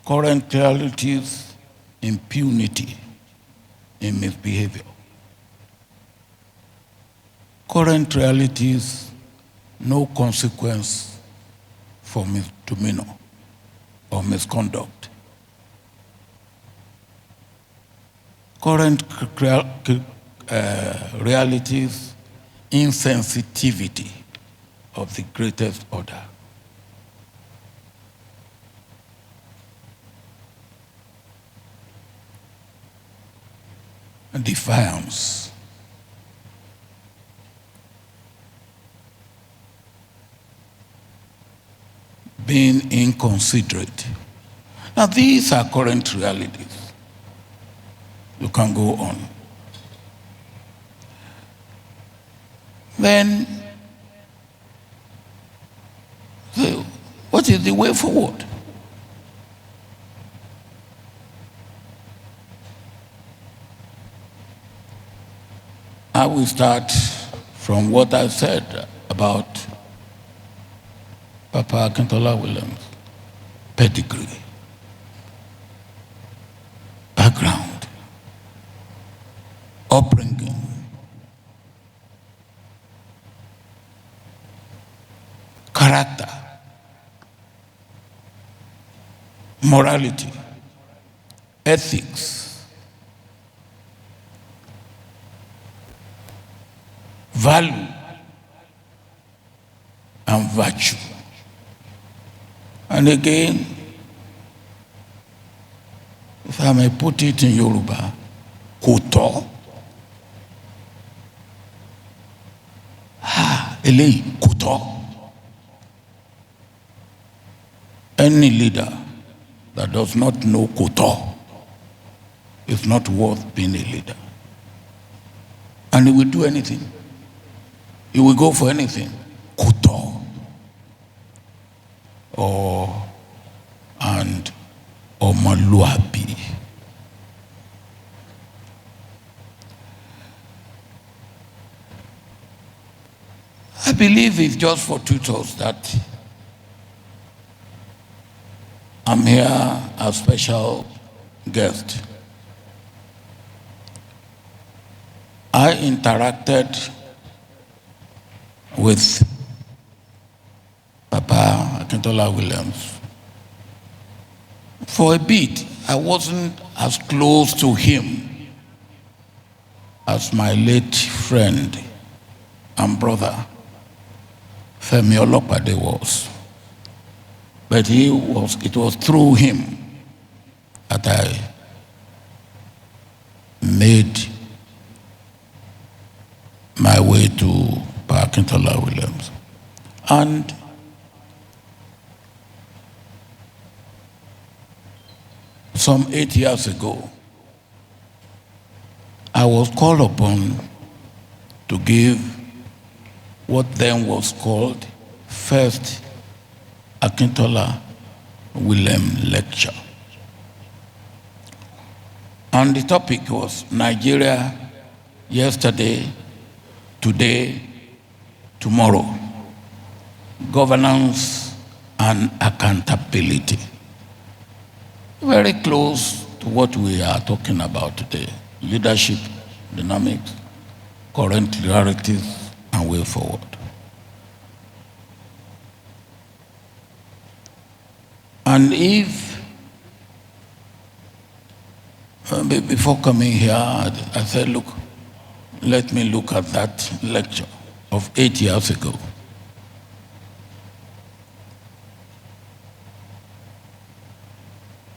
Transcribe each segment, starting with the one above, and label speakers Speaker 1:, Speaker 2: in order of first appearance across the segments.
Speaker 1: Current realities, impunity in misbehavior. Current realities, no consequence for misdemeanor or misconduct. Current realities, insensitivity of the greatest order. Defiance. Being inconsiderate. Now, these are current realities. You can go on. Then, so what is the way forward? I will start from what I said about Papa Akintola Williams' pedigree, background, upbringing, character, morality, ethics, value, and virtue. And again, if I may put it in Yoruba, kò eléyìí kò tọ́. Any leader that does not know kò tọ́ is not worth being a leader. And he will do anything. He will go for anything. Kò tọ́. And ọmọlúàbí. I believe it's just fortuitous that I'm here as special guest. I interacted with Papa Akintola Williams for a bit. I wasn't as close to him as my late friend and brother Femi Olopade was. But it was through him that I made my way to Papa Akintola Williams. And some 8 years ago, I was called upon to give what then was called First Akintola Williams Lecture. And the topic was Nigeria, yesterday, today, tomorrow, governance and accountability. Very close to what we are talking about today: leadership, dynamics, current realities, and way forward. And if, before coming here, I said, look, let me look at that lecture of 8 years ago.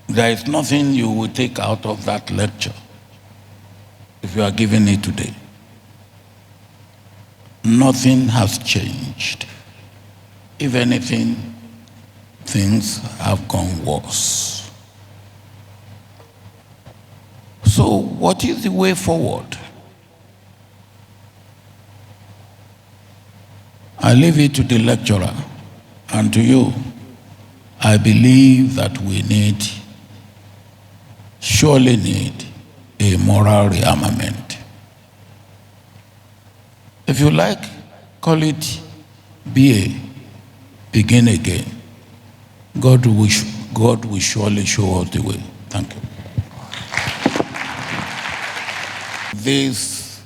Speaker 1: There is nothing you will take out of that lecture if you are giving it today. Nothing has changed. If anything, things have gone worse. So what is the way forward? I leave it to the lecturer and to you. I believe that we surely need a moral rearmament. If you like, call it BA, begin again. God wish you God will surely show us the way. Thank you. This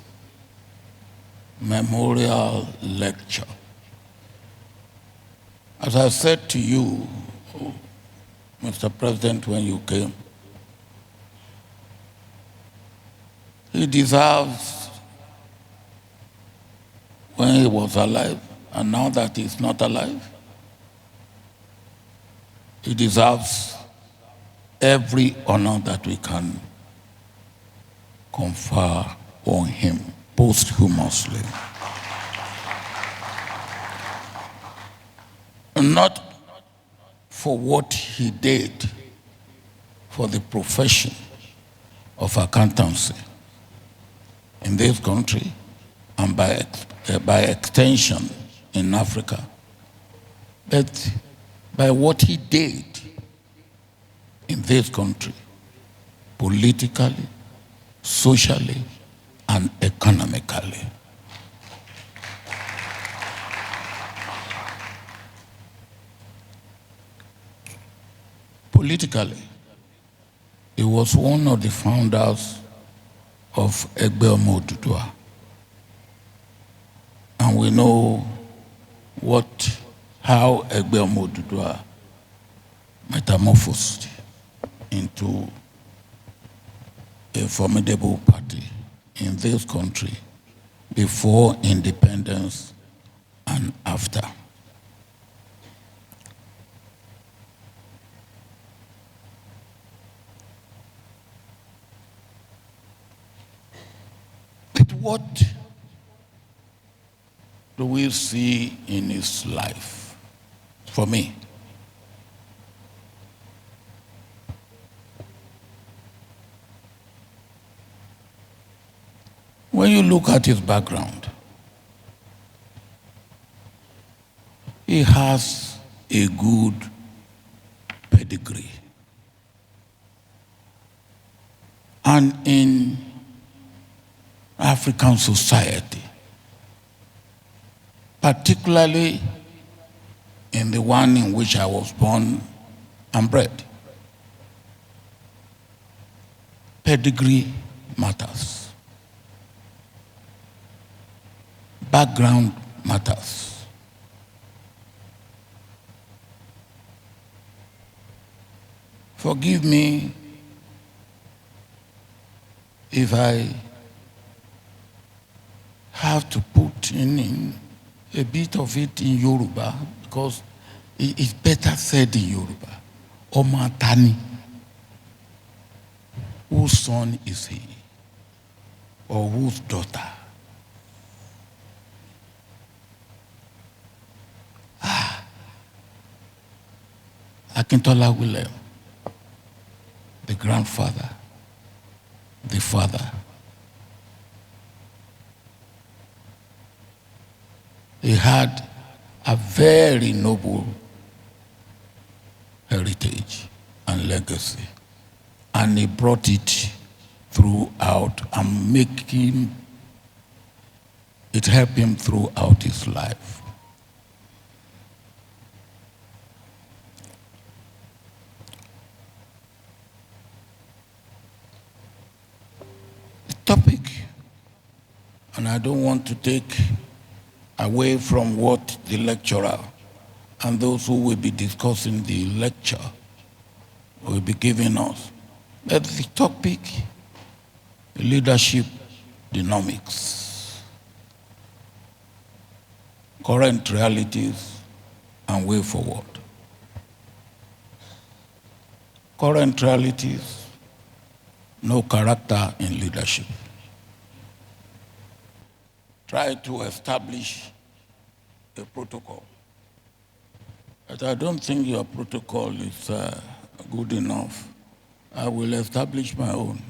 Speaker 1: memorial lecture, as I said to you, Mr. President, when you came, he deserves when he was alive, and now that he's not alive, he deserves every honor that we can confer on him posthumously. Not for what he did for the profession of accountancy in this country and by extension in Africa, but by what he did in this country, politically, socially, and economically. Politically, he was one of the founders of Egbe Omo Oduduwa. And we know how Egbe Omo Oduduwa metamorphosed into a formidable party in this country before independence and after. But what do we see in his life? For me, when you look at his background, he has a good pedigree. And in African society, particularly in the one in which I was born and bred, pedigree matters. Background matters. Forgive me if I have to put in a bit of it in Yoruba, because it's better said in Yoruba. Ọmọ Tani, whose son is he? Or whose daughter? Akintola William, the grandfather, the father. He had a very noble heritage and legacy, and he brought it throughout and it helped him throughout his life. The topic, and I don't want to take away from what the lecturer and those who will be discussing the lecture will be giving us. But the topic, leadership dynamics, current realities and way forward. Current realities, no character in leadership. Try to establish a protocol. But I don't think your protocol is good enough. I will establish my own.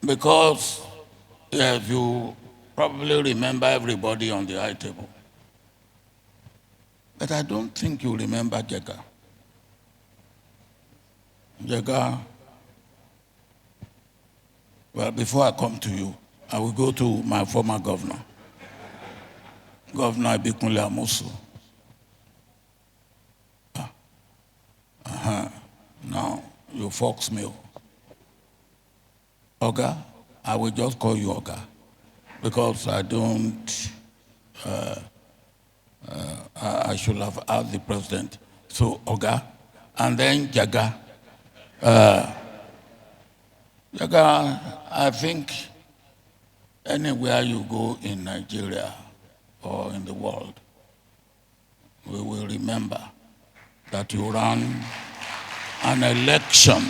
Speaker 1: Because, yes, you probably remember everybody on the high table. But I don't think you remember Jega. Jega, well, before I come to you, I will go to my former governor, Governor Abikunle Amosu. you fox me. Oga, I will just call you Oga because I don't, I should have asked the president. So Oga, and then Jaga. Jaga, I think anywhere you go in Nigeria or in the world, we will remember that you ran an election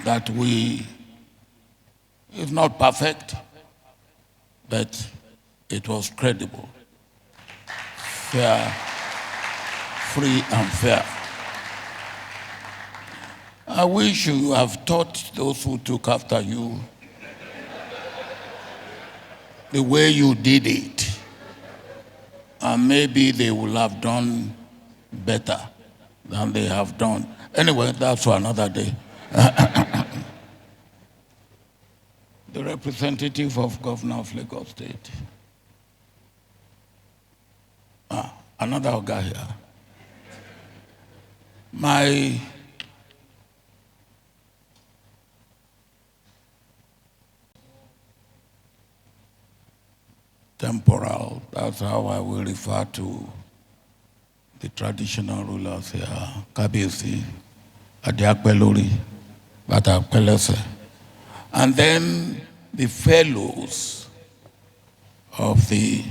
Speaker 1: that is not perfect, but it was credible, fair, free and fair. I wish you have taught those who took after you the way you did it, and maybe they will have done better than they have done. Anyway, that's for another day. The representative of Governor of Lagos State. Another guy here. My temporal, that's how I will refer to the traditional rulers here. Kabiyesi, Adiakpelori, Batapelese. And then the fellows of the